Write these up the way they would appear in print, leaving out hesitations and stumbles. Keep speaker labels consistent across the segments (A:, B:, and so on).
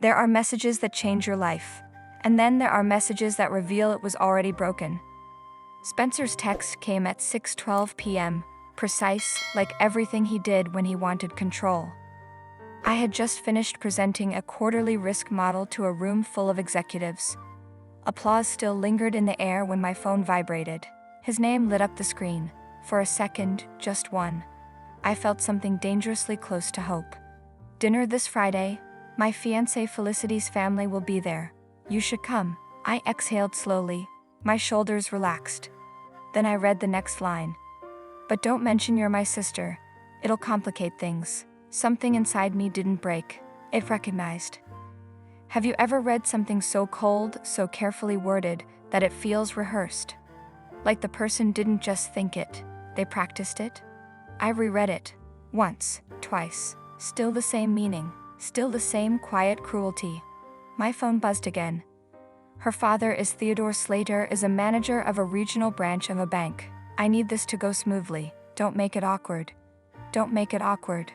A: There are messages that change your life. And then there are messages that reveal it was already broken. Spencer's text came at 6:12 p.m., precise, like everything he did when he wanted control. I had just finished presenting a quarterly risk model to a room full of executives. Applause still lingered in the air when my phone vibrated. His name lit up the screen. For a second, just one. I felt something dangerously close to hope. Dinner this Friday. My fiancée Felicity's family will be there. You should come. I exhaled slowly. My shoulders relaxed. Then I read the next line. But don't mention you're my sister. It'll complicate things. Something inside me didn't break. It recognized. Have you ever read something so cold, so carefully worded, that it feels rehearsed? Like the person didn't just think it, they practiced it? I reread it. Once, twice. Still the same meaning. Still the same quiet cruelty. My phone buzzed again. Her father is Theodore Slater, is a manager of a regional branch of a bank. I need this to go smoothly. Don't make it awkward. Don't make it awkward.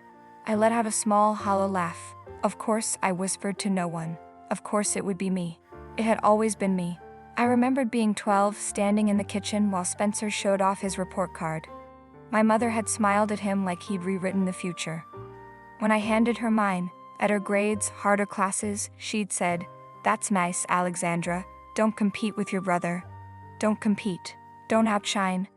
A: I let out a small, hollow laugh. Of course, I whispered to no one. Of course it would be me. It had always been me. I remembered being 12, standing in the kitchen while Spencer showed off his report card. My mother had smiled at him like he'd rewritten the future. When I handed her mine, at her grades, harder classes, she'd said, "That's nice, Alexandra. Don't compete with your brother. Don't compete. Don't outshine.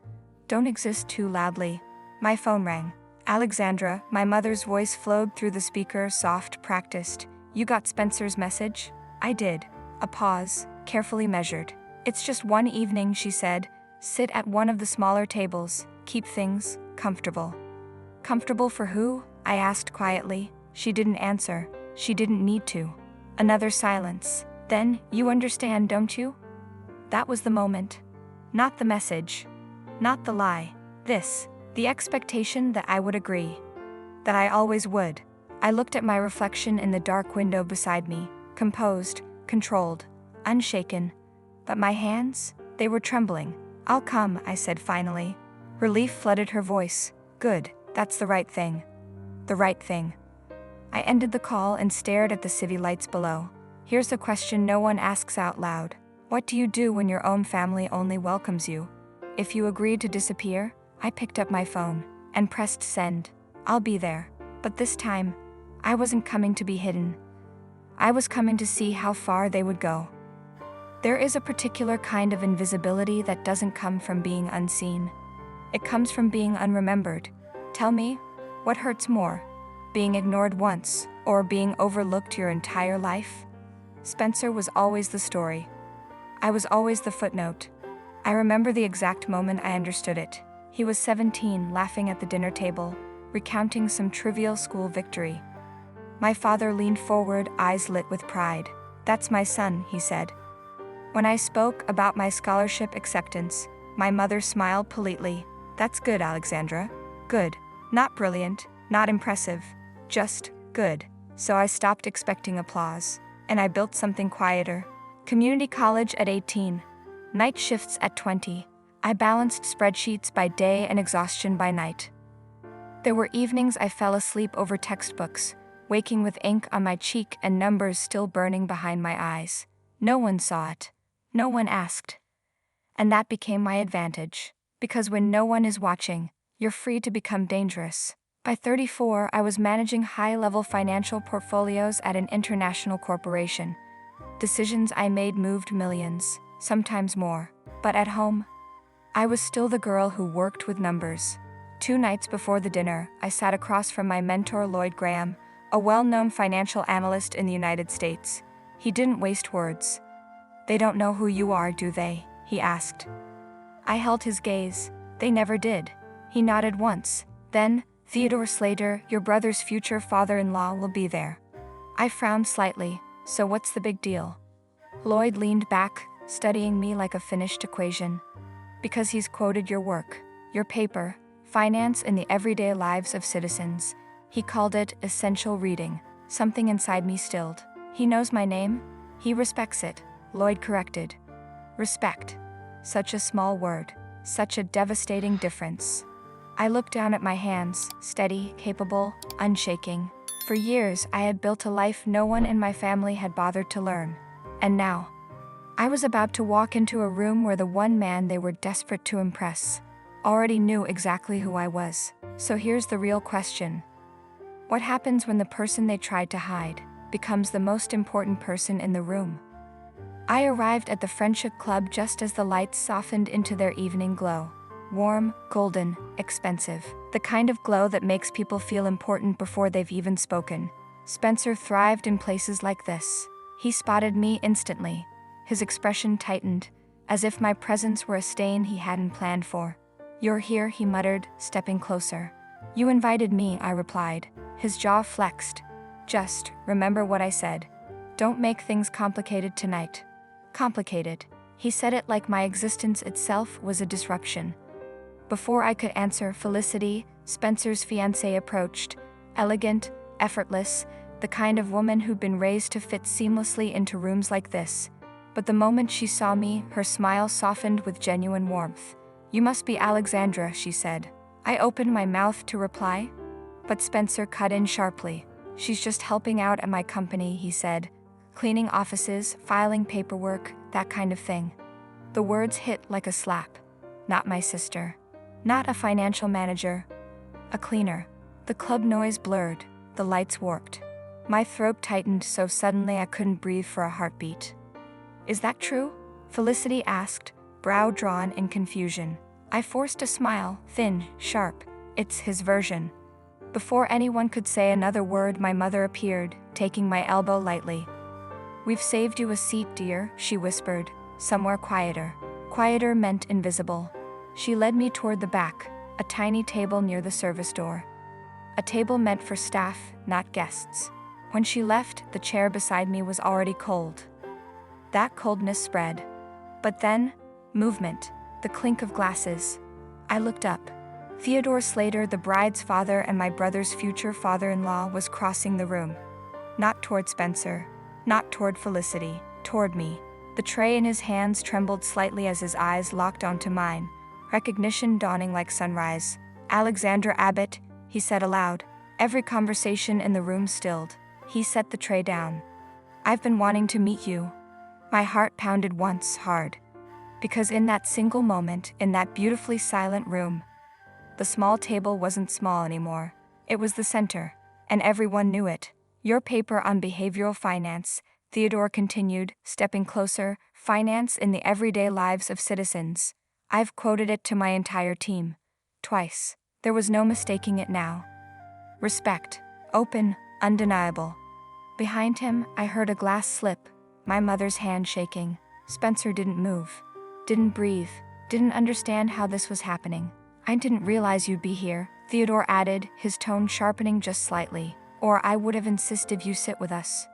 A: Don't exist too loudly." My phone rang. "Alexandra," my mother's voice flowed through the speaker, soft, practiced. "You got Spencer's message?" I did. A pause, carefully measured. "It's just one evening," she said. "Sit at one of the smaller tables. Keep things comfortable." Comfortable for who? I asked quietly. She didn't answer. She didn't need to. Another silence. Then, "You understand, don't you?" That was the moment. Not the message. Not the lie. This. The expectation that I would agree. That I always would. I looked at my reflection in the dark window beside me, composed, controlled, unshaken. But my hands, they were trembling. "I'll come," I said finally. Relief flooded her voice. "Good, that's the right thing." The right thing. I ended the call and stared at the city lights below. Here's the question no one asks out loud. What do you do when your own family only welcomes you? If you agreed to disappear, I picked up my phone and pressed send. I'll be there. But this time, I wasn't coming to be hidden. I was coming to see how far they would go. There is a particular kind of invisibility that doesn't come from being unseen. It comes from being unremembered. Tell me, what hurts more? Being ignored once, or being overlooked your entire life? Spencer was always the story. I was always the footnote. I remember the exact moment I understood it. He was 17, laughing at the dinner table, recounting some trivial school victory. My father leaned forward, eyes lit with pride. "That's my son," he said. When I spoke about my scholarship acceptance, my mother smiled politely. "That's good, Alexandra. Good. Not brilliant, not impressive. Just good." So I stopped expecting applause, and I built something quieter. Community college at 18. Night shifts at 20. I balanced spreadsheets by day and exhaustion by night. There were evenings I fell asleep over textbooks, waking with ink on my cheek and numbers still burning behind my eyes. No one saw it. No one asked. And that became my advantage. Because when no one is watching, you're free to become dangerous. By 34, I was managing high-level financial portfolios at an international corporation. Decisions I made moved millions, sometimes more. But at home, I was still the girl who worked with numbers. 2 nights before the dinner, I sat across from my mentor Lloyd Graham, a well-known financial analyst in the United States. He didn't waste words. "They don't know who you are, do they?" he asked. I held his gaze. "They never did." He nodded once. Then, "Theodore Slater, your brother's future father-in-law, will be there." I frowned slightly. "So what's the big deal?" Lloyd leaned back, studying me like a finished equation. "Because he's quoted your work, your paper, Finance in the Everyday Lives of Citizens. He called it essential reading." Something inside me stilled. "He knows my name? He respects it," Lloyd corrected. Respect. Such a small word. Such a devastating difference. I looked down at my hands, steady, capable, unshaking. For years, I had built a life no one in my family had bothered to learn. And now, I was about to walk into a room where the one man they were desperate to impress already knew exactly who I was. So here's the real question. What happens when the person they tried to hide becomes the most important person in the room? I arrived at the Friendship Club just as the lights softened into their evening glow. Warm, golden, expensive. The kind of glow that makes people feel important before they've even spoken. Spencer thrived in places like this. He spotted me instantly. His expression tightened, as if my presence were a stain he hadn't planned for. "You're here," he muttered, stepping closer. "You invited me," I replied. His jaw flexed. "Just remember what I said. Don't make things complicated tonight." Complicated. He said it like my existence itself was a disruption. Before I could answer, Felicity, Spencer's fiancée, approached. Elegant, effortless, the kind of woman who'd been raised to fit seamlessly into rooms like this. But the moment she saw me, her smile softened with genuine warmth. "You must be Alexandra," she said. I opened my mouth to reply, but Spencer cut in sharply. "She's just helping out at my company," he said. "Cleaning offices, filing paperwork, that kind of thing." The words hit like a slap. Not my sister. Not a financial manager. A cleaner. The club noise blurred. The lights warped. My throat tightened so suddenly I couldn't breathe for a heartbeat. "Is that true?" Felicity asked, brow drawn in confusion. I forced a smile, thin, sharp. "It's his version." Before anyone could say another word, my mother appeared, taking my elbow lightly. "We've saved you a seat, dear," she whispered, somewhere quieter. Quieter meant invisible. She led me toward the back, a tiny table near the service door. A table meant for staff, not guests. When she left, the chair beside me was already cold. That coldness spread. But then, movement, the clink of glasses. I looked up. Theodore Slater, the bride's father and my brother's future father-in-law, was crossing the room. Not toward Spencer, not toward Felicity, toward me. The tray in his hands trembled slightly as his eyes locked onto mine, recognition dawning like sunrise. "Alexandra Abbott," he said aloud. Every conversation in the room stilled. He set the tray down. "I've been wanting to meet you." My heart pounded once hard. Because in that single moment, in that beautifully silent room, the small table wasn't small anymore. It was the center, and everyone knew it. "Your paper on behavioral finance," Theodore continued, stepping closer, "finance in the everyday lives of citizens. I've quoted it to my entire team. Twice. There was no mistaking it now. Respect. Open, undeniable." Behind him, I heard a glass slip, my mother's hand shaking. Spencer didn't move. Didn't breathe. Didn't understand how this was happening. "I didn't realize you'd be here," Theodore added, his tone sharpening just slightly. "Or I would have insisted you sit with us."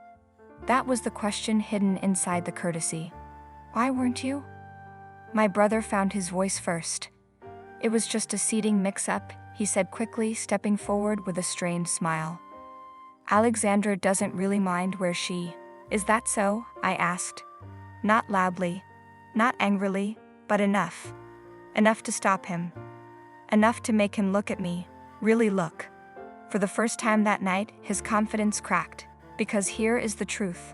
A: That was the question hidden inside the courtesy. "Why weren't you?" My brother found his voice first. "It was just a seating mix-up," he said quickly, stepping forward with a strained smile. "Alexandra doesn't really mind where she is. That so?" I asked. Not loudly, not angrily, but enough. Enough to stop him. Enough to make him look at me, really look. For the first time that night, his confidence cracked. Because here is the truth.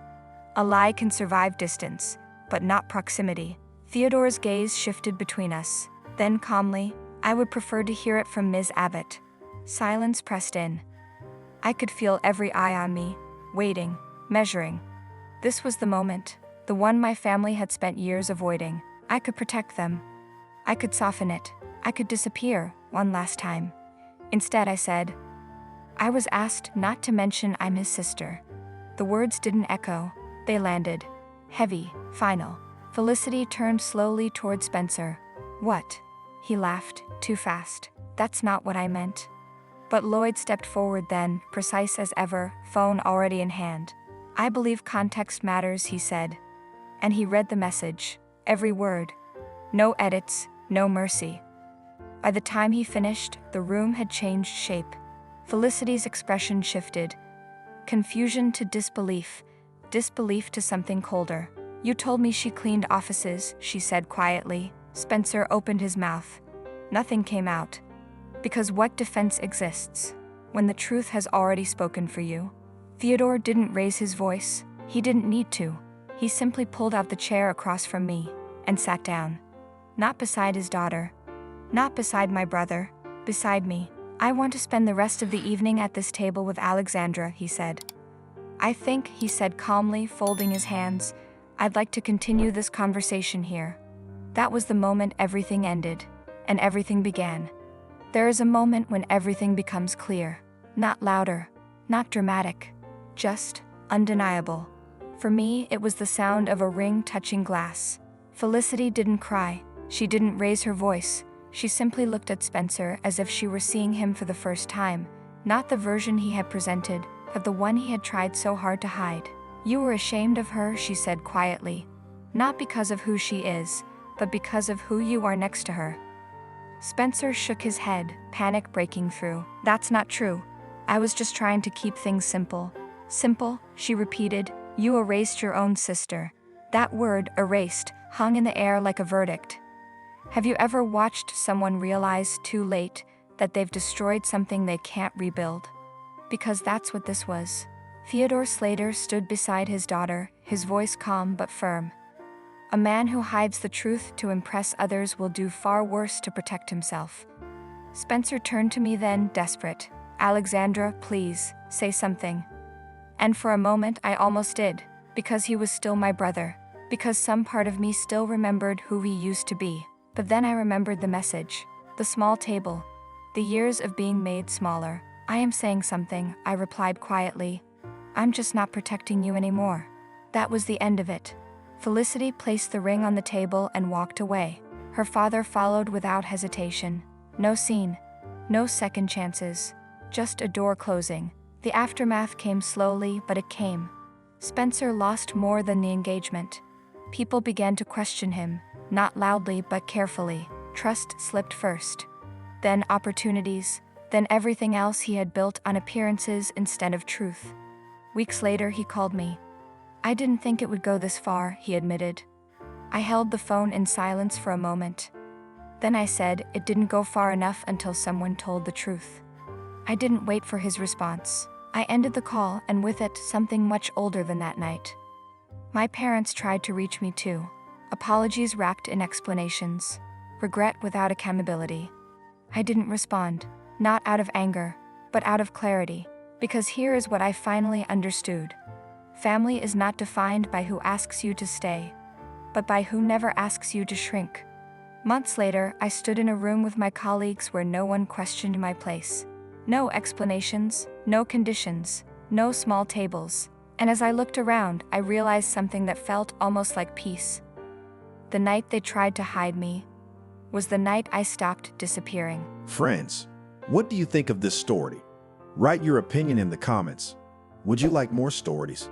A: A lie can survive distance, but not proximity. Theodore's gaze shifted between us. Then calmly, "I would prefer to hear it from Ms. Abbott." Silence pressed in. I could feel every eye on me, waiting, measuring. This was the moment, the one my family had spent years avoiding. I could protect them. I could soften it. I could disappear, one last time. Instead, I said, "I was asked not to mention I'm his sister." The words didn't echo. They landed. Heavy, final. Felicity turned slowly toward Spencer. "What?" He laughed, too fast. "That's not what I meant." But Lloyd stepped forward then, precise as ever, phone already in hand. "I believe context matters," he said. And he read the message. Every word. No edits, no mercy. By the time he finished, the room had changed shape. Felicity's expression shifted. Confusion to disbelief. Disbelief to something colder. "You told me she cleaned offices," she said quietly. Spencer opened his mouth. Nothing came out. Because what defense exists? when the truth has already spoken for you? Theodore didn't raise his voice. He didn't need to. He simply pulled out the chair across from me and sat down. Not beside his daughter. Not beside my brother. Beside me. "I want to spend the rest of the evening at this table with Alexandra," he said. "I think," he said calmly, folding his hands, "I'd like to continue this conversation here." That was the moment everything ended, and everything began. There is a moment when everything becomes clear. Not louder, not dramatic, just undeniable. For me, it was the sound of a ring touching glass. Felicity didn't cry. She didn't raise her voice. She simply looked at Spencer as if she were seeing him for the first time, not the version he had presented, but the one he had tried so hard to hide. "You were ashamed of her," she said quietly. "Not because of who she is, but because of who you are next to her." Spencer shook his head, panic breaking through. "That's not true. I was just trying to keep things simple." "Simple," she repeated. "You erased your own sister." That word, erased, hung in the air like a verdict. Have you ever watched someone realize too late that they've destroyed something they can't rebuild? Because that's what this was. Theodore Slater stood beside his daughter, his voice calm but firm. "A man who hides the truth to impress others will do far worse to protect himself." Spencer turned to me then, desperate. "Alexandra, please, say something." And for a moment I almost did, because he was still my brother, because some part of me still remembered who he used to be. But then I remembered the message, the small table, the years of being made smaller. "I am saying something," I replied quietly. "I'm just not protecting you anymore." That was the end of it. Felicity placed the ring on the table and walked away. Her father followed without hesitation. No scene, no second chances, just a door closing. The aftermath came slowly, but it came. Spencer lost more than the engagement. People began to question him, not loudly but carefully. Trust slipped first. Then opportunities, then everything else he had built on appearances instead of truth. Weeks later he called me. "I didn't think it would go this far," he admitted. I held the phone in silence for a moment. Then I said it didn't go far enough until someone told the truth. I didn't wait for his response. I ended the call, and with it something much older than that night. My parents tried to reach me too. Apologies wrapped in explanations. Regret without accountability. I didn't respond, not out of anger, but out of clarity. Because here is what I finally understood. Family is not defined by who asks you to stay, but by who never asks you to shrink. Months later, I stood in a room with my colleagues where no one questioned my place. No explanations, no conditions, no small tables. And as I looked around, I realized something that felt almost like peace. The night they tried to hide me was the night I stopped disappearing.
B: Friends, what do you think of this story? Write your opinion in the comments. Would you like more stories?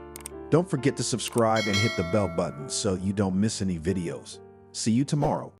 B: Don't forget to subscribe and hit the bell button so you don't miss any videos. See you tomorrow.